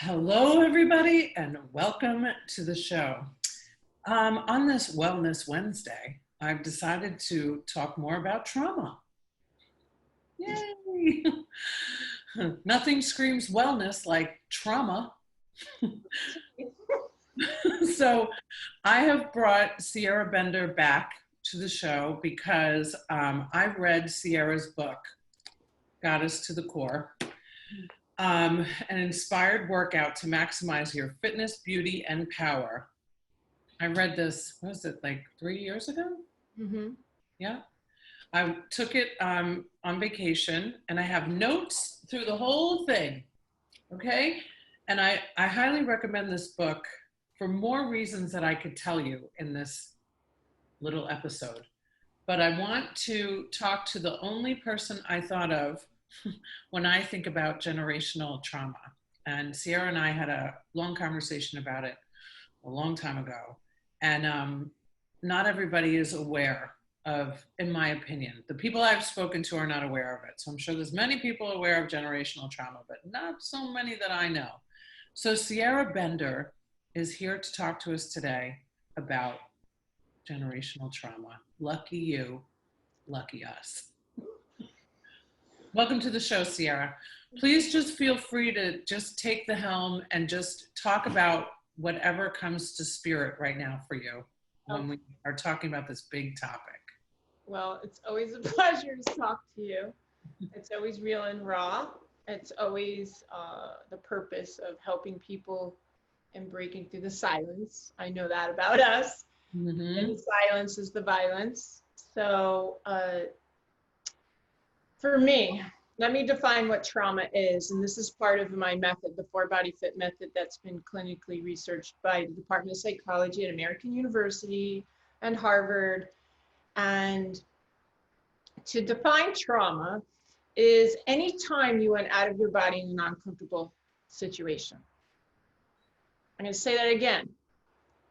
Hello, everybody, and welcome to the show. On this Wellness Wednesday, I've decided to talk more about trauma. Yay! Nothing screams wellness like trauma. So I have brought Sierra Bender back to the show because I read Sierra's book, Goddess to the Core. An inspired workout to maximize your fitness, beauty, and power. I read this, what was it, like 3 years ago? Mm-hmm. Yeah. I took it on vacation and I have notes through the whole thing. Okay. And I highly recommend this book for more reasons that I could tell you in this little episode. But I want to talk to the only person I thought of when I think about generational trauma. And Sierra and I had a long conversation about it a long time ago. And not everybody is aware of, in my opinion, the people I've spoken to are not aware of it. So I'm sure there's many people aware of generational trauma, but not so many that I know. So Sierra Bender is here to talk to us today about generational trauma. Lucky you, lucky us. Welcome to the show, Sierra. Please just feel free to just take the helm and just talk about whatever comes to spirit right now for you when we are talking about this big topic. Well, it's always a pleasure to talk to you. It's always real and raw. It's always the purpose of helping people and breaking through the silence. I know that about us. Mm-hmm. And the silence is the violence. So for me, let me define what trauma is. And this is part of my method, the 4-Body Fit method that's been clinically researched by the Department of Psychology at American University and Harvard. And to define trauma is any time you went out of your body in an uncomfortable situation. I'm going to say that again.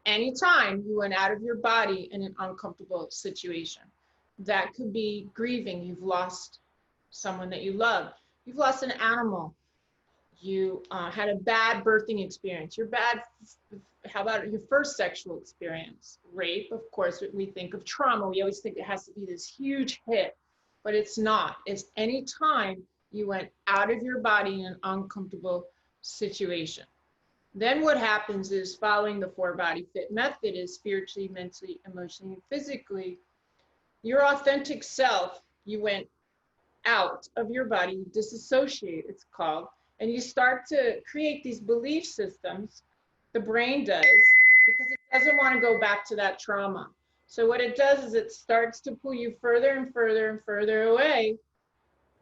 Anytime you went out of your body in an uncomfortable situation. That could be grieving. You've lost someone that you love. You've lost an animal. You had a bad birthing experience. How about your first sexual experience? Rape, of course, we think of trauma. We always think it has to be this huge hit, but it's not. It's any time you went out of your body in an uncomfortable situation. Then what happens is, following the 4-Body Fit method, is spiritually, mentally, emotionally, and physically, your authentic self, you went out of your body, you disassociate, it's called, and you start to create these belief systems, the brain does, because it doesn't want to go back to that trauma. So what it does is it starts to pull you further and further and further away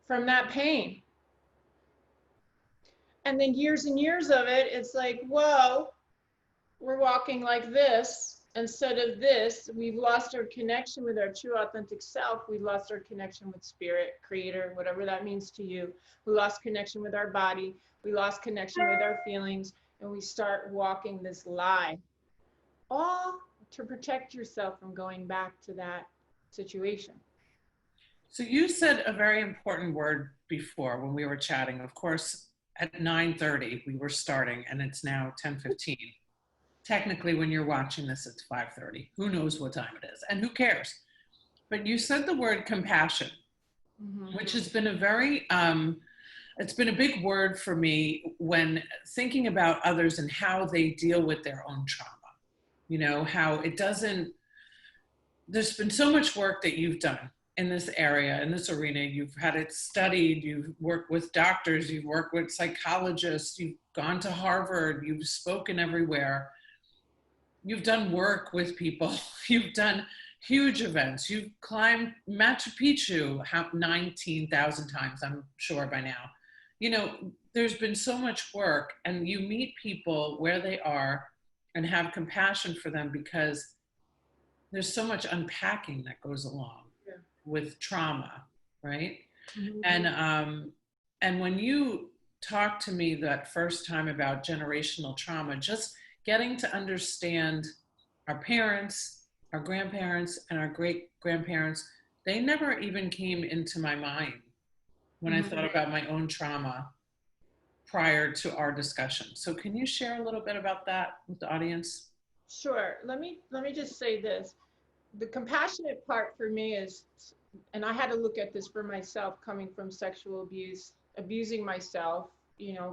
from that pain. And then years and years of it, it's like, whoa, we're walking like this instead of this. We've lost our connection with our true authentic self. We've lost our connection with spirit, creator, whatever that means to you. We lost connection with our body. We lost connection with our feelings. And we start walking this lie, all to protect yourself from going back to that situation. So you said a very important word before when we were chatting. Of course, at 9:30 we were starting, and it's now 10:15. Technically, when you're watching this, it's 5:30. Who knows what time it is, and who cares? But you said the word compassion, which has been it's been a big word for me when thinking about others and how they deal with their own trauma. You know, how it doesn't, there's been so much work that you've done in this area, in this arena. You've had it studied, you've worked with doctors, you've worked with psychologists, you've gone to Harvard, you've spoken everywhere. You've done work with people, you've done huge events, you've climbed Machu Picchu 19,000 times, I'm sure by now. You know, there's been so much work, and you meet people where they are and have compassion for them because there's so much unpacking that goes along with trauma, right? And when you talked to me that first time about generational trauma, just getting to understand our parents, our grandparents, and our great-grandparents, they never even came into my mind when I thought about my own trauma. prior to our discussion. So can you share a little bit about that with the audience? Sure. Let me just say this. The compassionate part for me is, and I had to look at this for myself, coming from sexual abuse, abusing myself,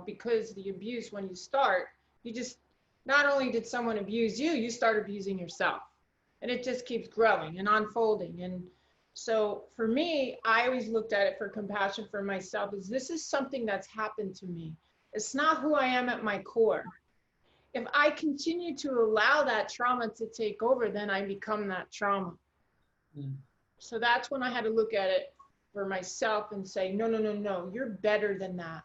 because the abuse, when you start, you just, not only did someone abuse you, you start abusing yourself. And it just keeps growing and unfolding. And so for me, I always looked at it for compassion for myself, is this is something that's happened to me. It's not who I am at my core. If I continue to allow that trauma to take over, then I become that trauma. Mm. So that's when I had to look at it for myself and say, no, no, no, no, you're better than that.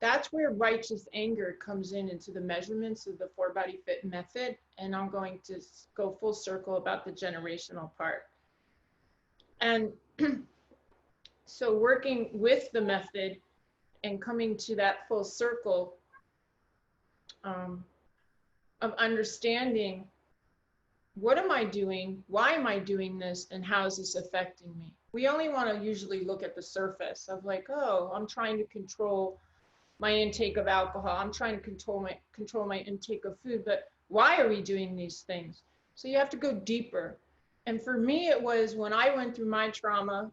That's where righteous anger comes into the measurements of the 4-Body Fit method. And I'm going to go full circle about the generational part. And so working with the method and coming to that full circle, of understanding, what am I doing? Why am I doing this? And how is this affecting me? We only want to usually look at the surface of like, oh, I'm trying to control my intake of alcohol. I'm trying to control my intake of food. But why are we doing these things? So you have to go deeper. And for me, it was when I went through my trauma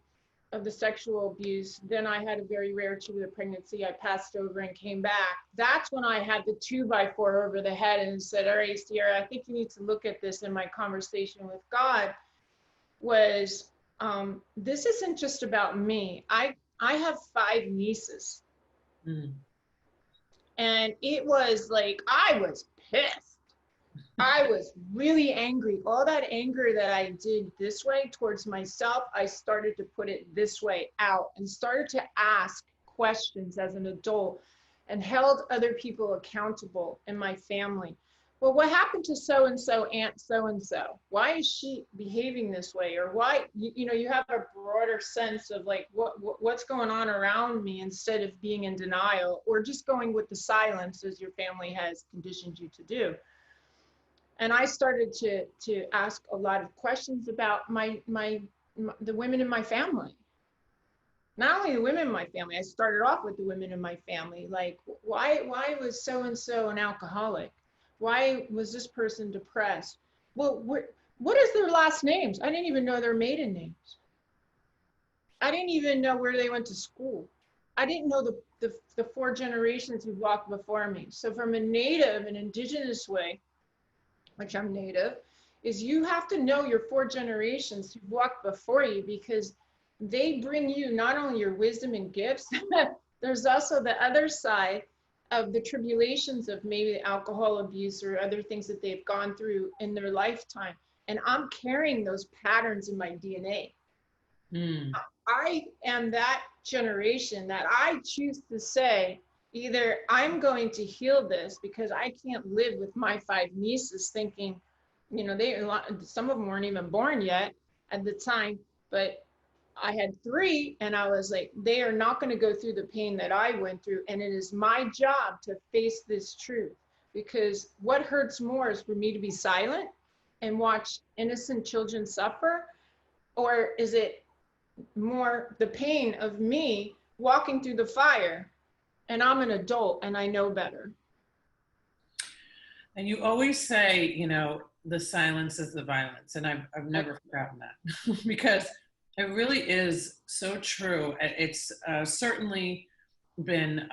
of the sexual abuse, then I had a very rare 2-week pregnancy. I passed over and came back. That's when I had the 2x4 over the head and said, all right, Sierra, I think you need to look at this. In my conversation with God was, this isn't just about me. I have 5 nieces. Mm. And it was like, I was pissed. I was really angry. All that anger that I did this way towards myself, I started to put it this way out and started to ask questions as an adult and held other people accountable in my family. Well, what happened to so-and-so, Aunt so-and-so? Why is she behaving this way? Or why, you have a broader sense of like, what's going on around me, instead of being in denial or just going with the silence as your family has conditioned you to do. And I started to ask a lot of questions about the women in my family. Not only the women in my family, I started off with the women in my family. Like, why was so-and-so an alcoholic? Why was this person depressed? Well, what is their last names? I didn't even know their maiden names. I didn't even know where they went to school. I didn't know the 4 generations who walked before me. So from a native and indigenous way, which I'm native, is you have to know your 4 generations who walked before you, because they bring you not only your wisdom and gifts, there's also the other side of the tribulations of maybe alcohol abuse or other things that they've gone through in their lifetime. And I'm carrying those patterns in my DNA. Mm. I am that generation that I choose to say, either I'm going to heal this because I can't live with my 5 nieces thinking, some of them weren't even born yet at the time, but I had 3 and I was like, they are not going to go through the pain that I went through. And it is my job to face this truth, because what hurts more is for me to be silent and watch innocent children suffer, or is it more the pain of me walking through the fire? And I'm an adult and I know better. And you always say, the silence is the violence. And I've never forgotten that because it really is so true. It's certainly been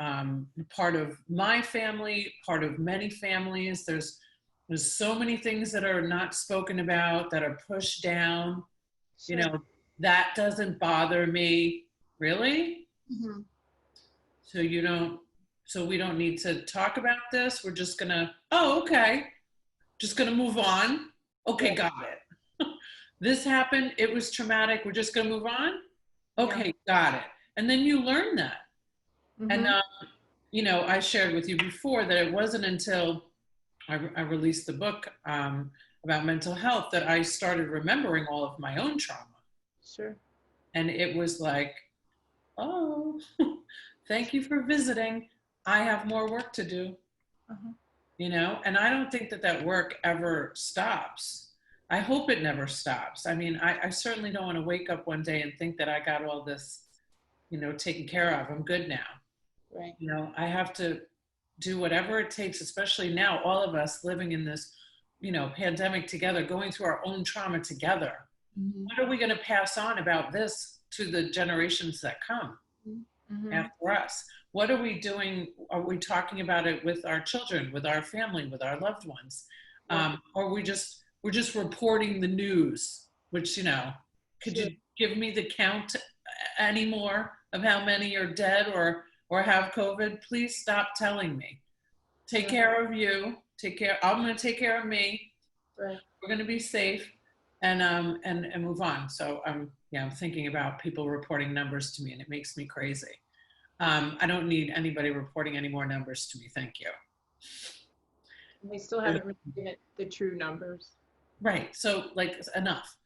part of my family, part of many families. There's so many things that are not spoken about, that are pushed down. Sure. That doesn't bother me. Really? Mm-hmm. So we don't need to talk about this. We're just gonna, okay. Just gonna move on. Okay, yeah. Got it. This happened, it was traumatic. We're just gonna move on. Okay, yeah. Got it. And then you learn that. Mm-hmm. And I shared with you before that it wasn't until I released the book about mental health that I started remembering all of my own trauma. Sure. And it was like, oh, thank you for visiting. I have more work to do, and I don't think that work ever stops. I hope it never stops. I mean, I certainly don't want to wake up one day and think that I got all this, taken care of. I'm good now. Right. I have to do whatever it takes, especially now, all of us living in this, pandemic together, going through our own trauma together. Mm-hmm. What are we going to pass on about this to the generations that come after us? What are we doing? Are we talking about it with our children, with our family, with our loved ones? Or we're just reporting the news, which, could you give me the count anymore of how many are dead or have COVID? Please stop telling me. Take care of you. I'm going to take care of me. Right. We're going to be safe and move on. So I'm thinking about people reporting numbers to me, and it makes me crazy. I don't need anybody reporting any more numbers to me. Thank you. We still haven't received the true numbers. Right. So enough.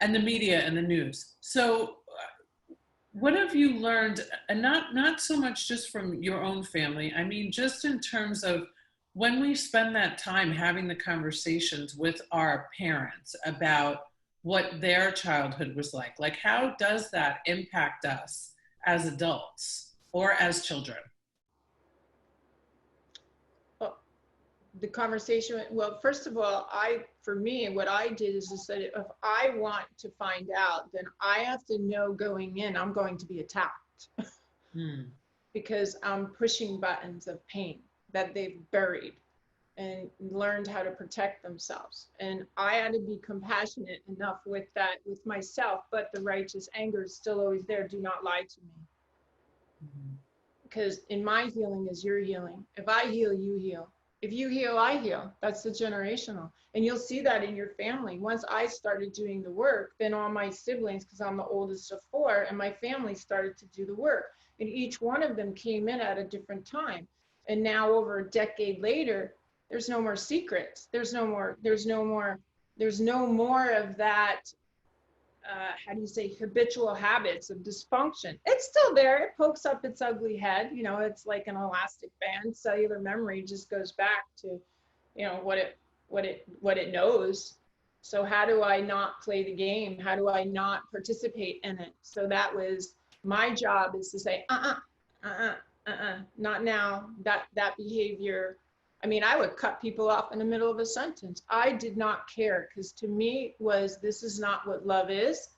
And the media and the news. So what have you learned, and not so much just from your own family, I mean, just in terms of when we spend that time having the conversations with our parents about what their childhood was like how does that impact us as adults or as children? Well, the conversation, well, first of all, for me, what I did is that if I want to find out, then I have to know going in, I'm going to be attacked because I'm pushing buttons of pain that they've buried and learned how to protect themselves. And I had to be compassionate enough with that, with myself, but the righteous anger is still always there. Do not lie to me. Because in my healing is your healing. If I heal, you heal. If you heal, I heal. That's the generational. And you'll see that in your family. Once I started doing the work, then all my siblings, because I'm the oldest of 4, and my family started to do the work. And each one of them came in at a different time. And now over a decade later, there's no more secrets. There's no more of that, how do you say, habitual habits of dysfunction. It's still there. It pokes up its ugly head. It's like an elastic band. Cellular memory just goes back to, what it knows. So how do I not play the game? How do I not participate in it? So that was my job, is to say, not now. That behavior. I mean, I would cut people off in the middle of a sentence. I did not care, because to me this is not what love is.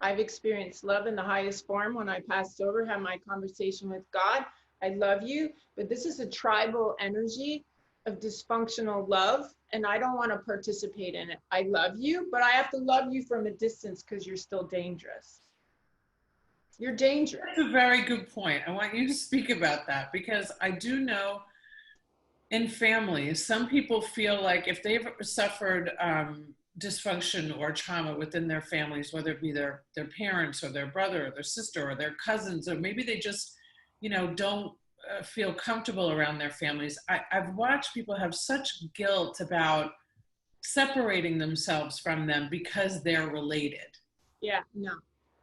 I've experienced love in the highest form when I passed over, had my conversation with God. I love you, but this is a tribal energy of dysfunctional love, and I don't want to participate in it. I love you, but I have to love you from a distance because you're still dangerous. You're dangerous. That's a very good point. I want you to speak about that, because I do know in families, some people feel like if they've suffered dysfunction or trauma within their families, whether it be their parents or their brother or their sister or their cousins, or maybe they just, don't feel comfortable around their families. I've watched people have such guilt about separating themselves from them because they're related. Yeah,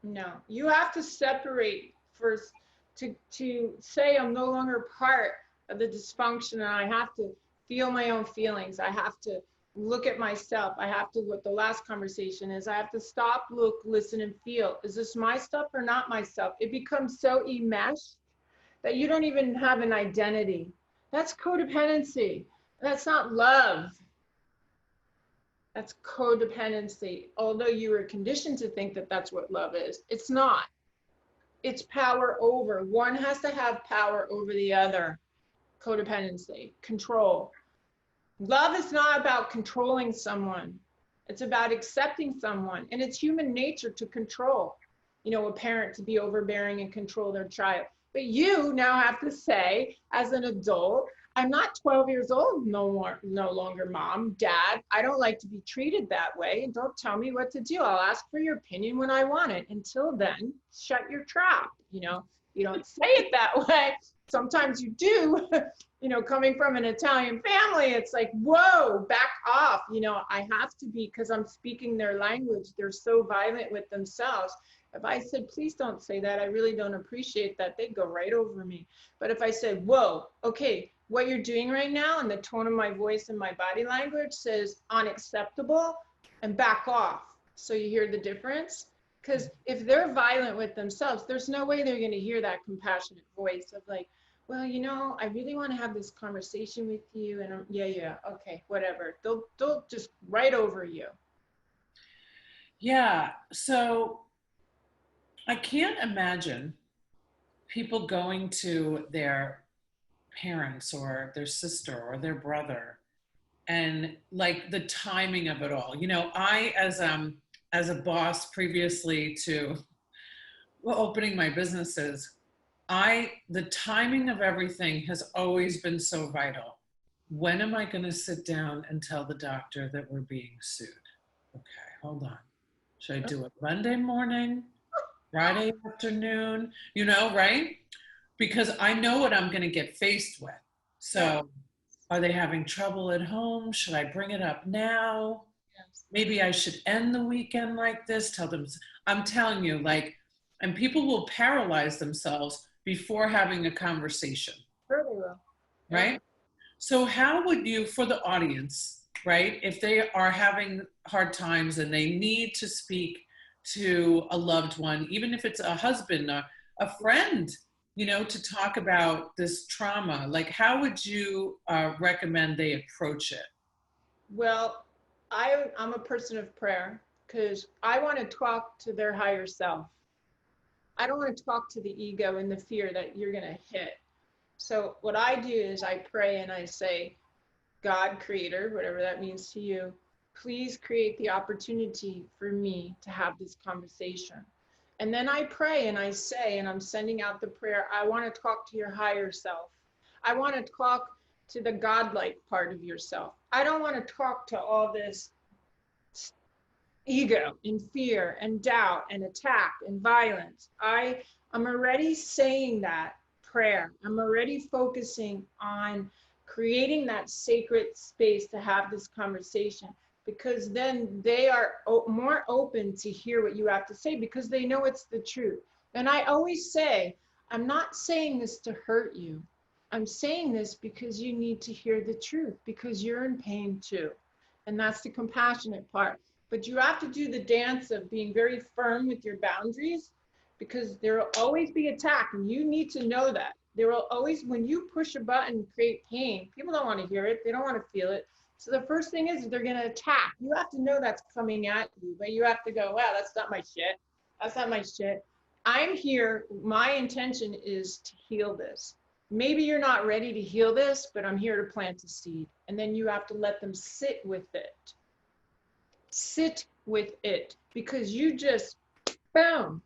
no. You have to separate first to say I'm no longer part of the dysfunction, and I have to feel my own feelings. I have to look at myself. I have to, what the last conversation is, I have to stop, look, listen, and feel. Is this my stuff or not my stuff? It becomes so enmeshed that you don't even have an identity. That's codependency. That's not love. That's codependency. Although you were conditioned to think that that's what love is, it's not. It's power over. One has to have power over the other. Codependency, control. Love is not about controlling someone. It's about accepting someone. And it's human nature to control. A parent to be overbearing and control their child. But you now have to say, as an adult, I'm not 12 years old no longer, Mom, Dad. I don't like to be treated that way. And don't tell me what to do. I'll ask for your opinion when I want it. Until then, shut your trap. You don't say it that way. Sometimes you do, coming from an Italian family, it's like, whoa, back off. I have to be, because I'm speaking their language. They're so violent with themselves. If I said, please don't say that, I really don't appreciate that, they'd go right over me. But if I said, whoa, okay, what you're doing right now, and the tone of my voice and my body language says unacceptable, and back off. So you hear the difference? Because if they're violent with themselves, there's no way they're going to hear that compassionate voice of like, well, I really want to have this conversation with you, and yeah, okay, whatever. They'll just right over you. Yeah. So I can't imagine people going to their parents or their sister or their brother and like the timing of it all. I as a boss previously to opening my businesses, the timing of everything has always been so vital. When am I going to sit down and tell the doctor that we're being sued? Okay, hold on. Should I do it Monday morning, Friday afternoon? Right? Because I know what I'm going to get faced with. Yeah. So, are they having trouble at home? Should I bring it up now? Yes. Maybe I should end the weekend like this. Tell them, I'm telling you, like, and people will paralyze themselves before having a conversation, Sure they will. Yeah. right? So, how would you, for the audience, right, if they are having hard times and they need to speak to a loved one, even if it's a husband, a friend, to talk about this trauma, like, how would you recommend they approach it? Well, I'm a person of prayer because I want to talk to their higher self. I don't want to talk to the ego and the fear that you're going to hit. So what I do is I pray and I say, God, creator, whatever that means to you, please create the opportunity for me to have this conversation. And then I pray and I say, and I'm sending out the prayer, I want to talk to your higher self. I want to talk to the godlike part of yourself. I don't want to talk to all this ego and fear and doubt and attack and violence. I'm already saying that prayer. I'm already focusing on creating that sacred space to have this conversation, because then they are more open to hear what you have to say because they know it's the truth. And I always say, I'm not saying this to hurt you. I'm saying this because you need to hear the truth, because you're in pain too. And that's the compassionate part. But you have to do the dance of being very firm with your boundaries, because there will always be attack, and you need to know that. There will always, when you push a button and create pain, people don't want to hear it. They don't want to feel it. So the first thing is they're going to attack. You have to know that's coming at you, but you have to go, wow, that's not my shit. That's not my shit. I'm here. My intention is to heal this. Maybe you're not ready to heal this, but I'm here to plant a seed. And then you have to let them sit with it. Sit with it, because you just, boom,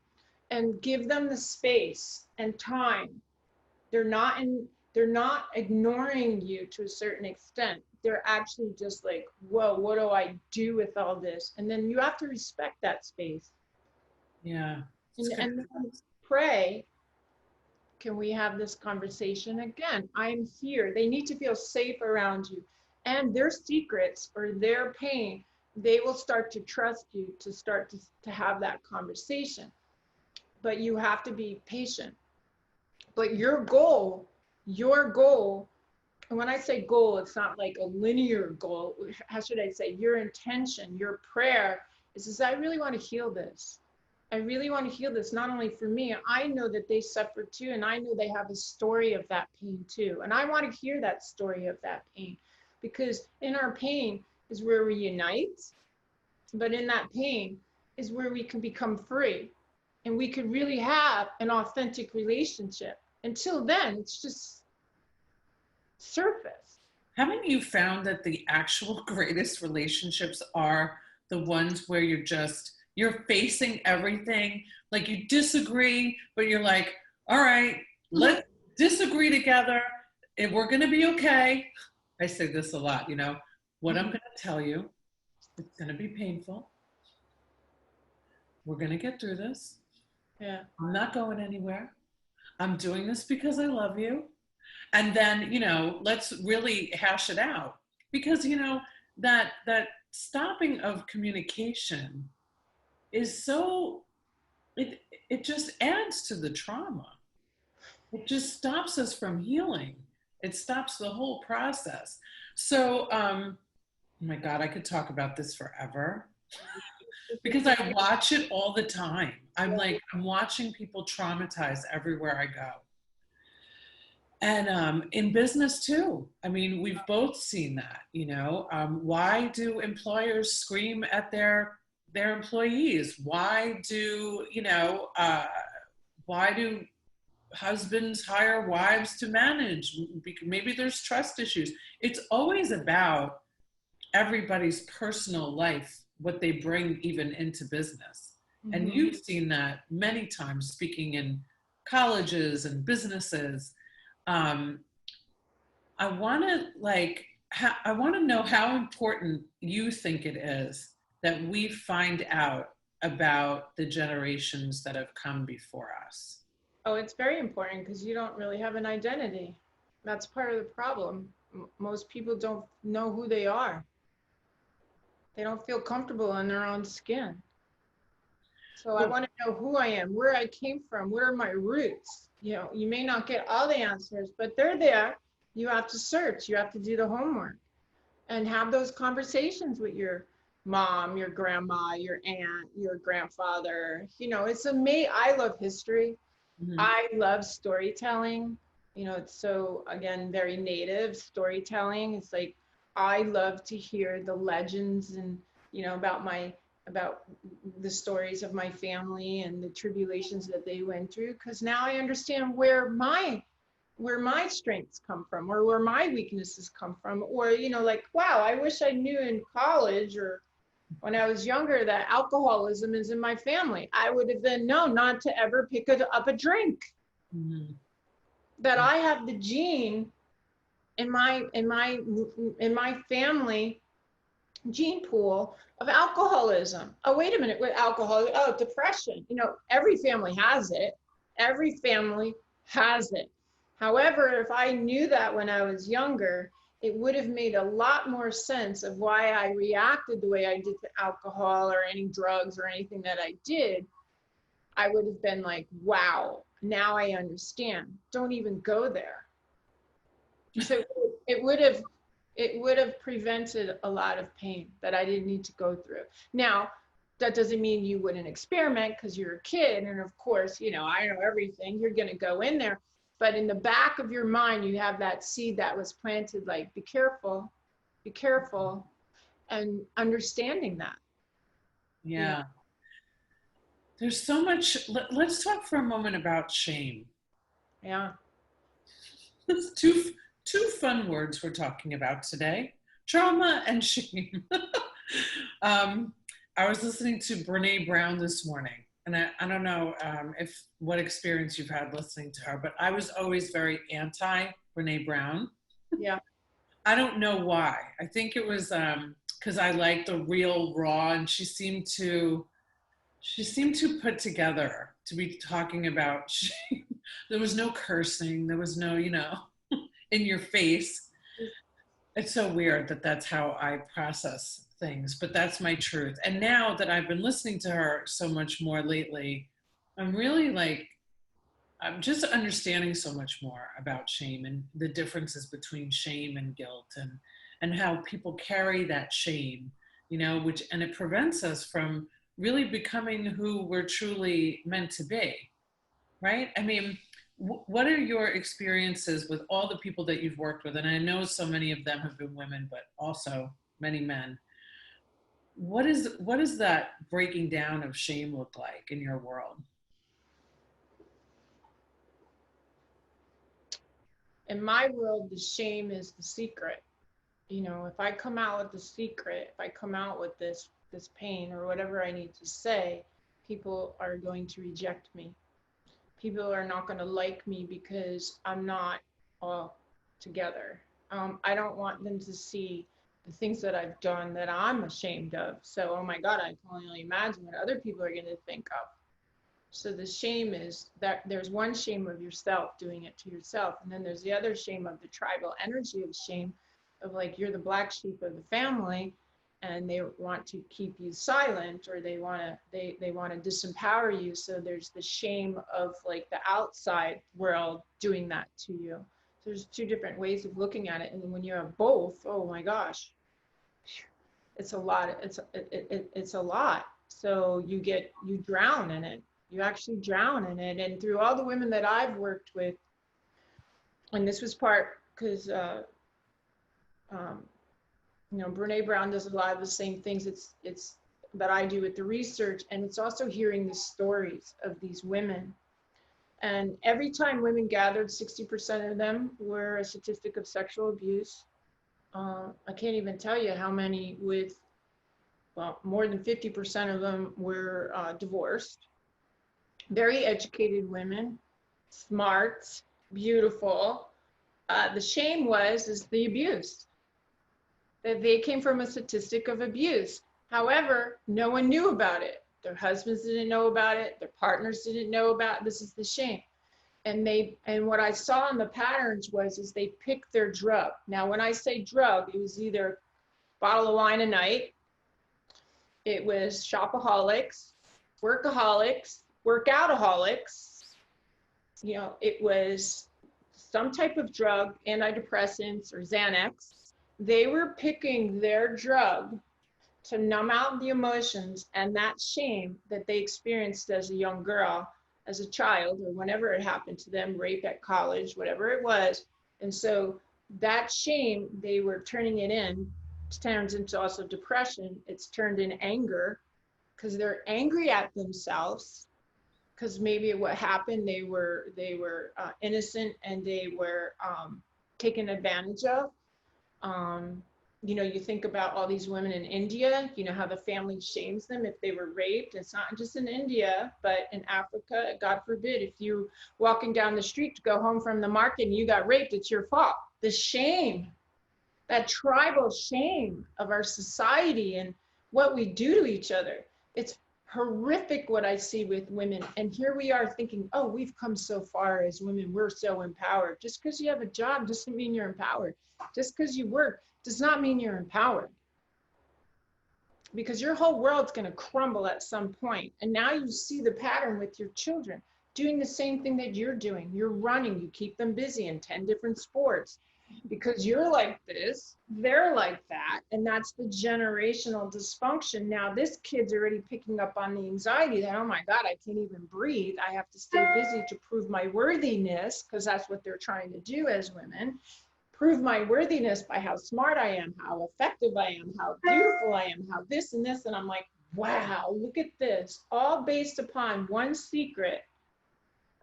and give them the space and time. They're not ignoring you to a certain extent. They're actually just like, whoa, what do I do with all this? And then you have to respect that space. Yeah. And then pray, can we have this conversation again? I'm here. They need to feel safe around you. And their secrets or their pain, they will start to trust you to start to have that conversation. But you have to be patient. But your goal, and when I say goal, it's not like a linear goal. How should I say? Your intention, your prayer is I really want to heal this. I really want to heal this, not only for me. I know that they suffer too, and I know they have a story of that pain too. And I want to hear that story of that pain, because in our pain is where we unite, but in that pain is where we can become free, and we could really have an authentic relationship. Until then, it's just surface. Haven't you found that the actual greatest relationships are the ones where you're facing everything, like you disagree, but you're like, all right, let's disagree together and we're going to be okay. I say this a lot, what I'm going to tell you, it's going to be painful. We're going to get through this. Yeah. I'm not going anywhere. I'm doing this because I love you. And then, let's really hash it out, because, that stopping of communication is it just adds to the trauma. It just stops us from healing. It stops the whole process. So, oh my God, I could talk about this forever because I watch it all the time. I'm watching people traumatized everywhere I go. And in business too. I mean, we've both seen that, you know. Why do employers scream at their employees? Why do, why do husbands hire wives to manage? Maybe there's trust issues. It's always about everybody's personal life, what they bring even into business. And you've seen that many times speaking in colleges and businesses. um, I want to I want to know how important you think it is that we find out about the generations that have come before us. Oh, it's very important because you don't really have an identity. That's part of the problem. Most people don't know who they are. They don't feel comfortable in their own skin. So I want to know who I am, where I came from, what are my roots. You know, you may not get all the answers, but they're there. You have to search, you have to do the homework and have those conversations with your mom, your grandma, your aunt, your grandfather. You know, it's amazing. I love history. Mhm. I love storytelling. You know, it's so, again, very native storytelling. It's like, I love to hear the legends and, you know, about the stories of my family and the tribulations that they went through. Because now I understand where my strengths come from, or where my weaknesses come from, or, you know, like, wow, I wish I knew in college or when I was younger that alcoholism is in my family. I would have then known not to ever pick up a drink. Mm-hmm. That I have the gene in my family gene pool of alcoholism. Oh, wait a minute, with alcohol, oh, depression. You know, every family has it. Every family has it. However, if I knew that when I was younger, it would have made a lot more sense of why I reacted the way I did to alcohol or any drugs or anything that I did. I would have been like, wow, now I understand. Don't even go there. So it would have prevented a lot of pain that I didn't need to go through. Now, that doesn't mean you wouldn't experiment because you're a kid. And of course, you know, I know everything. You're going to go in there. But in the back of your mind, you have that seed that was planted, like, be careful, and understanding that. Yeah. There's so much. Let's talk for a moment about shame. Yeah. That's two fun words we're talking about today: trauma and shame. um, I was listening to Brene Brown this morning, and I don't know if what experience you've had listening to her, but I was always very anti Brene Brown. Yeah. I don't know why. I think it was because I like the real raw, and she seemed to put together to be talking about shame. There was no cursing. There was no, in your face. It's so weird that that's how I process things, but that's my truth. And now that I've been listening to her so much more lately, I'm really I'm just understanding so much more about shame and the differences between shame and guilt, and how people carry that shame, and it prevents us from really becoming who we're truly meant to be, right? I mean, what are your experiences with all the people that you've worked with? And I know so many of them have been women, but also many men. What is that breaking down of shame look like in your world? In my world, the shame is the secret. You know, if I come out with the secret, if I come out with this pain or whatever I need to say, people are going to reject me. People are not going to like me because I'm not all together. I don't want them to see the things that I've done that I'm ashamed of. So, oh my God, I can only imagine what other people are going to think of. So the shame is that there's one shame of yourself doing it to yourself. And then there's the other shame of the tribal energy of shame, of like, you're the black sheep of the family and they want to keep you silent, or they want to disempower you. So there's the shame of like the outside world doing that to you. So there's two different ways of looking at it. And when you have both, oh my gosh, it's a lot. It's a lot. So you drown in it. You actually drown in it. And through all the women that I've worked with, and this was part because, Brene Brown does a lot of the same things it's that I do with the research, and it's also hearing the stories of these women. And every time women gathered, 60% of them were a statistic of sexual abuse. I can't even tell you how many with, well, more than 50% of them were divorced. Very educated women, smart, beautiful. The shame is the abuse, that they came from a statistic of abuse. However, no one knew about it. Their husbands didn't know about it. Their partners didn't know about it. This is the shame. And what I saw in the patterns is they picked their drug. Now, when I say drug, it was either a bottle of wine a night, it was shopaholics, workaholics, workoutaholics, it was some type of drug, antidepressants or Xanax. They were picking their drug to numb out the emotions and that shame that they experienced as a young girl, as a child, or whenever it happened to them, rape at college, whatever it was. And so that shame, they were turning it in, turns into also depression. It's turned in anger because they're angry at themselves because maybe what happened, they were innocent and they were taken advantage of. You think about all these women in India, how the family shames them if they were raped. It's not just in India, but in Africa, God forbid, if you walking down the street to go home from the market and you got raped, it's your fault. The shame, that tribal shame of our society and what we do to each other. It's horrific what I see with women. And here we are thinking, oh, we've come so far as women. We're so empowered. Just because you have a job doesn't mean you're empowered. Just because you work does not mean you're empowered. Because your whole world's going to crumble at some point. And now you see the pattern with your children doing the same thing that you're doing. You're running, you keep them busy in 10 different sports because you're like this, they're like that. And that's the generational dysfunction. Now this kid's already picking up on the anxiety that, oh my God, I can't even breathe. I have to stay busy to prove my worthiness, because that's what they're trying to do as women. Prove my worthiness by how smart I am, how effective I am, how beautiful I am, how this and this. And I'm like, wow, look at this. All based upon one secret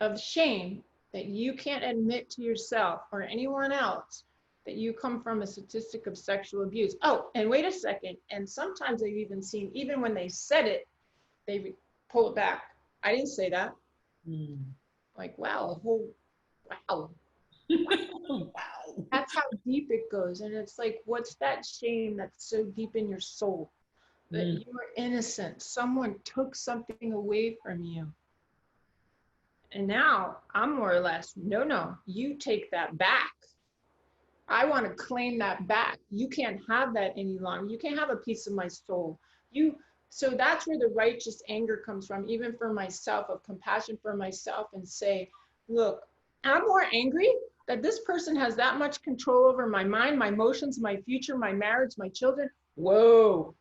of shame that you can't admit to yourself or anyone else, that you come from a statistic of sexual abuse. Oh, and wait a second. And sometimes I've even seen, even when they said it, they pull it back. I didn't say that. Like, wow, wow. Wow. That's how deep it goes. And it's like, what's that shame that's so deep in your soul? That you were innocent. Someone took something away from you. And now I'm more or less, no, you take that back. I want to claim that back. You can't have that any longer. You can't have a piece of my soul. So that's where the righteous anger comes from, even for myself, of compassion for myself, and say, look, I'm more angry that this person has that much control over my mind, my emotions, my future, my marriage, my children. Whoa,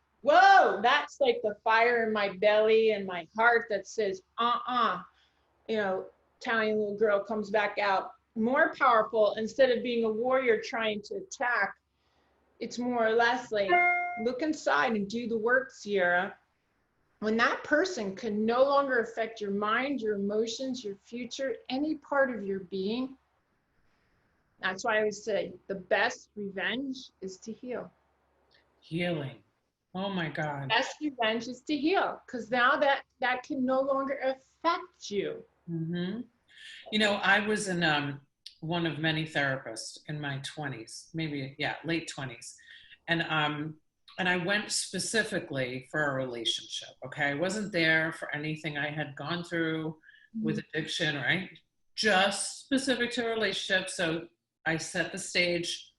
that's like the fire in my belly and my heart that says, Italian little girl comes back out more powerful. Instead of being a warrior trying to attack, it's more or less like, look inside and do the work, Sierra. When that person can no longer affect your mind, your emotions, your future, any part of your being, that's why I always say the best revenge is to heal. Healing. Oh my God. Best revenge is to heal, because now that can no longer affect you. Mm-hmm. I was in one of many therapists in my 20s, maybe, late 20s. And I went specifically for a relationship, okay? I wasn't there for anything I had gone through with addiction, right? Just specific to a relationship. So I set the stage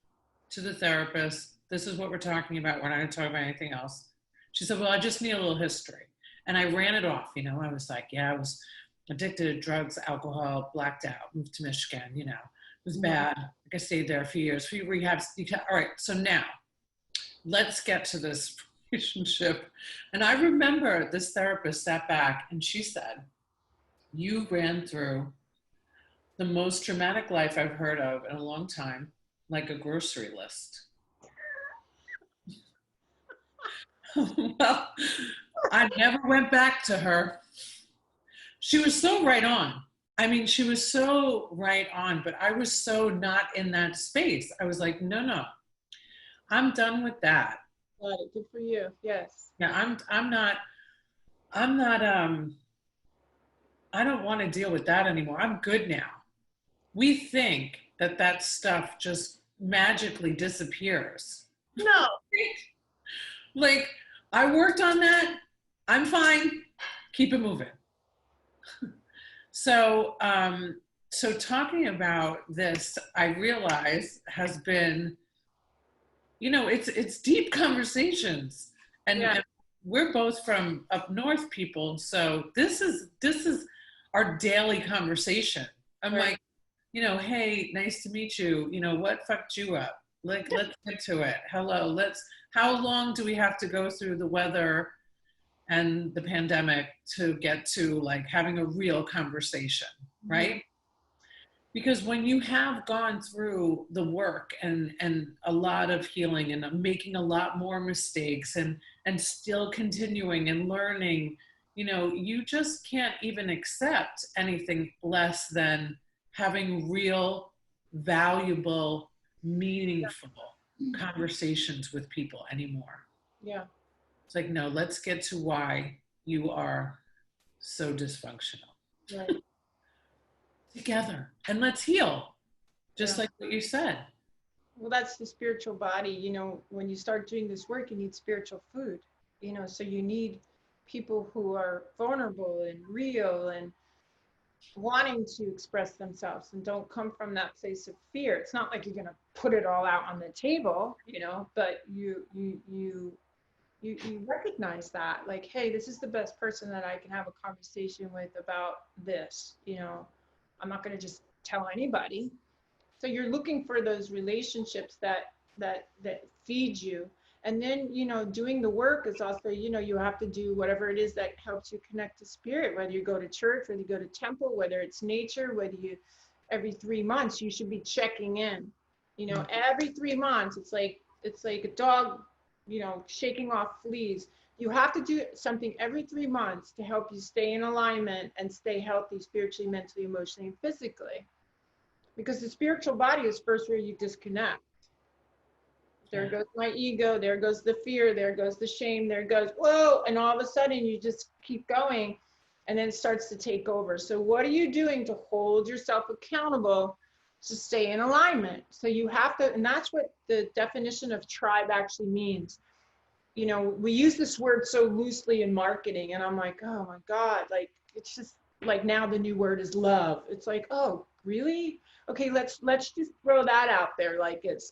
to the therapist. This is what we're talking about. We're not going to talk about anything else. She said, well, I just need a little history. And I ran it off, I was like, I was addicted to drugs, alcohol, blacked out, moved to Michigan, it was bad. I stayed there a few years, few rehabs. All right, so now let's get to this relationship. And I remember this therapist sat back and she said, you ran through The most dramatic life I've heard of in a long time, like a grocery list. Well, I never went back to her. She was so right on. I mean, she was so right on, but I was so not in that space. I was like, no, no, I'm done with that. Got it. Good for you. Yes. Yeah, I'm not I don't want to deal with that anymore. I'm good now. We think that that stuff just magically disappears. No. Like, I worked on that. I'm fine. Keep it moving. So, so talking about this, I realize has been, it's deep conversations, and, Yeah. and we're both from up north people, so this is our daily conversation. I'm Right. like, hey, nice to meet you. What fucked you up? Like, let's get to it. Hello, how long do we have to go through the weather and the pandemic to get to like having a real conversation, right? Because when you have gone through the work and a lot of healing and making a lot more mistakes and still continuing and learning, you just can't even accept anything less than having real, valuable, meaningful conversations with people anymore. Yeah. It's like, no, let's get to why you are so dysfunctional Right. together, and let's heal, just Yeah. like what you said. Well, that's the spiritual body. When you start doing this work, you need spiritual food, so you need people who are vulnerable and real and wanting to express themselves and don't come from that place of fear. It's not like you're going to put it all out on the table, but you recognize that, like, hey, this is the best person that I can have a conversation with about this. I'm not going to just tell anybody. So you're looking for those relationships that feed you. And then, doing the work is also, you have to do whatever it is that helps you connect to spirit, whether you go to church, whether you go to temple, whether it's nature, whether you, every 3 months, you should be checking in. Every 3 months, it's like a dog, shaking off fleas. You have to do something every 3 months to help you stay in alignment and stay healthy spiritually, mentally, emotionally, and physically. Because the spiritual body is first where you disconnect. There goes my ego, there goes the fear, there goes the shame, there goes, whoa, and all of a sudden you just keep going, and then it starts to take over. So what are you doing to hold yourself accountable to stay in alignment? So you have to, and that's what the definition of tribe actually means. We use this word so loosely in marketing, and I'm like, oh my God, like, it's just like now the new word is love. It's like, oh, really? Okay, let's just throw that out there. Like, it's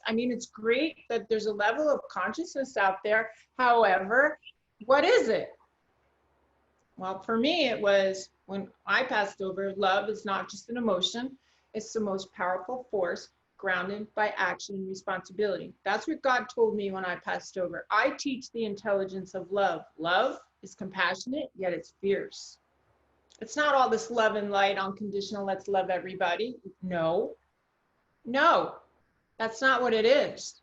great that there's a level of consciousness out there. However, what is it? Well, for me, it was when I passed over, love is not just an emotion. It's the most powerful force grounded by action and responsibility. That's what God told me when I passed over. I teach the intelligence of love. Love is compassionate, yet it's fierce. It's not all this love and light, unconditional, let's love everybody. No, that's not what it is.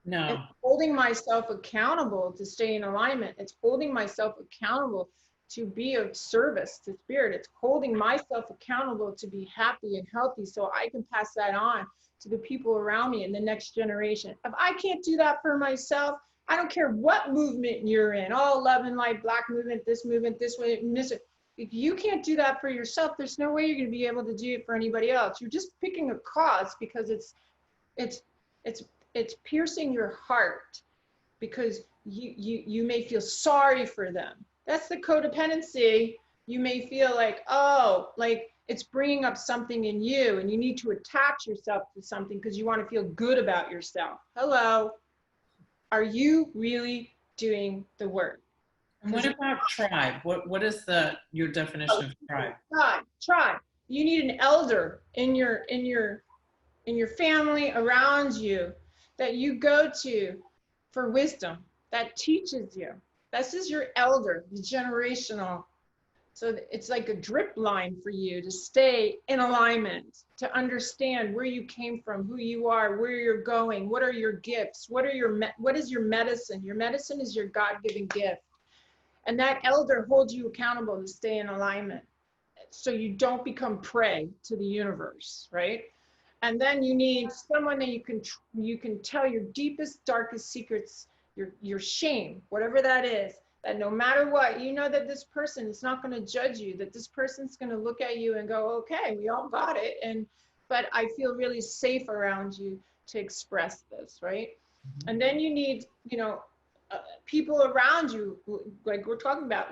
No. It's holding myself accountable to stay in alignment. It's holding myself accountable to be of service to spirit. It's holding myself accountable to be happy and healthy so I can pass that on to the people around me in the next generation. If I can't do that for myself, I don't care what movement you're in, love and light, black movement, this way, and this. If you can't do that for yourself, there's no way you're going to be able to do it for anybody else. You're just picking a cause because it's piercing your heart because you may feel sorry for them. That's the codependency. You may feel like, oh, like it's bringing up something in you and you need to attach yourself to something because you want to feel good about yourself. Hello. Are you really doing the work? And what about tribe? What is your definition of tribe? Tribe. You need an elder in your family around you that you go to for wisdom, that teaches you. This is your elder, the generational So it's like a drip line for you to stay in alignment, to understand where you came from, who you are, where you're going, what are your gifts, what is your medicine? Your medicine is your God-given gift. And that elder holds you accountable to stay in alignment so you don't become prey to the universe, right? And then you need someone that you can tell your deepest, darkest secrets, your shame, whatever that is, that no matter what, you know that this person is not going to judge you, that this person's going to look at you and go, okay, we all got it. But I feel really safe around you to express this, right? And then you need, people around you, like we're talking about,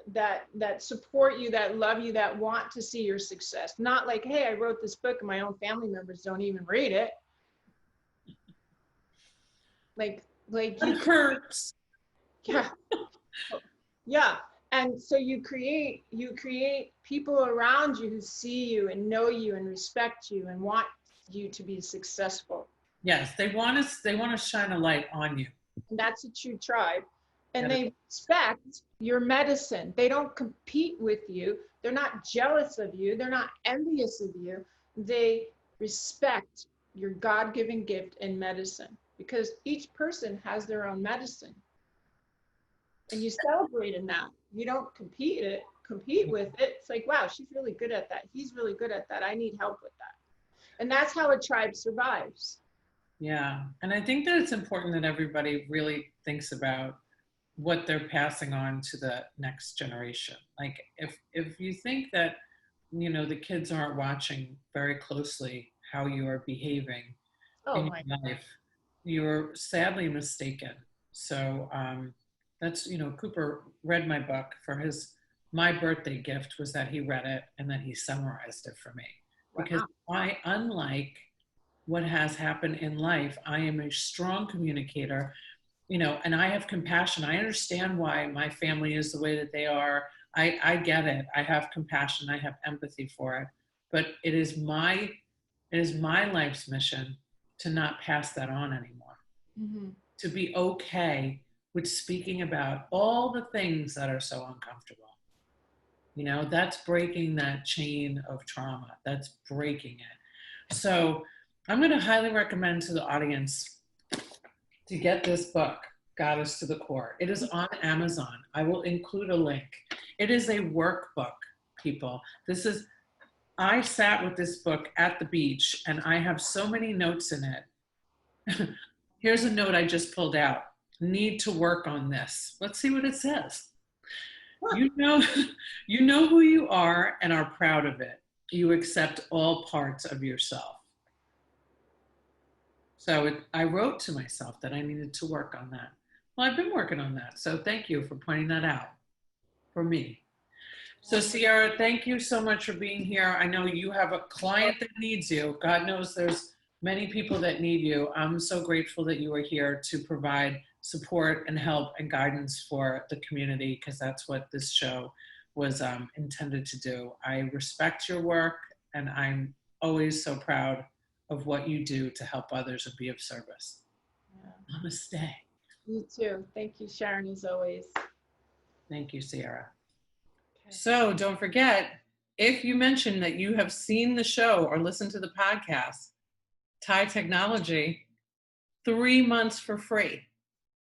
that support you, that love you, that want to see your success. Not like, hey, I wrote this book and my own family members don't even read it. Like it hurts. Yeah. Yeah. And so you create people around you who see you and know you and respect you and want you to be successful. Yes, they want to shine a light on you. And that's a true tribe. And they respect your medicine. They don't compete with you. They're not jealous of you. They're not envious of you. They respect your God-given gift in medicine, because each person has their own medicine. And you celebrate in that. You don't compete with it. It's like, wow, she's really good at that. He's really good at that. I need help with that. And that's how a tribe survives. Yeah. And I think that it's important that everybody really thinks about what they're passing on to the next generation. Like if you think that, the kids aren't watching very closely how you are behaving in your life, you're sadly mistaken. So that's, Cooper read my book my birthday gift was that he read it and then he summarized it for me. Wow. Because unlike what has happened in life, I am a strong communicator, and I have compassion. I understand why my family is the way that they are. I get it. I have compassion. I have empathy for it. But it is my life's mission to not pass that on anymore. Mm-hmm. To be okay with speaking about all the things that are so uncomfortable. That's breaking that chain of trauma. That's breaking it. So I'm going to highly recommend to the audience to get this book, Goddess to the Core. It is on Amazon. I will include a link. It is a workbook, people. I sat with this book at the beach and I have so many notes in it. Here's a note I just pulled out. Need to work on this. Let's see what it says. You know who you are and are proud of it. You accept all parts of yourself. So I wrote to myself that I needed to work on that. Well, I've been working on that. So thank you for pointing that out for me. So Sierra, thank you so much for being here. I know you have a client that needs you. God knows there's many people that need you. I'm so grateful that you are here to provide support and help and guidance for the community, because that's what this show was intended to do. I respect your work and I'm always so proud of what you do to help others and be of service. Yeah. Namaste. You too. Thank you, Sharon, as always. Thank you, Sierra. Okay. So don't forget, if you mention that you have seen the show or listened to the podcast, Thai Technology, 3 months for free.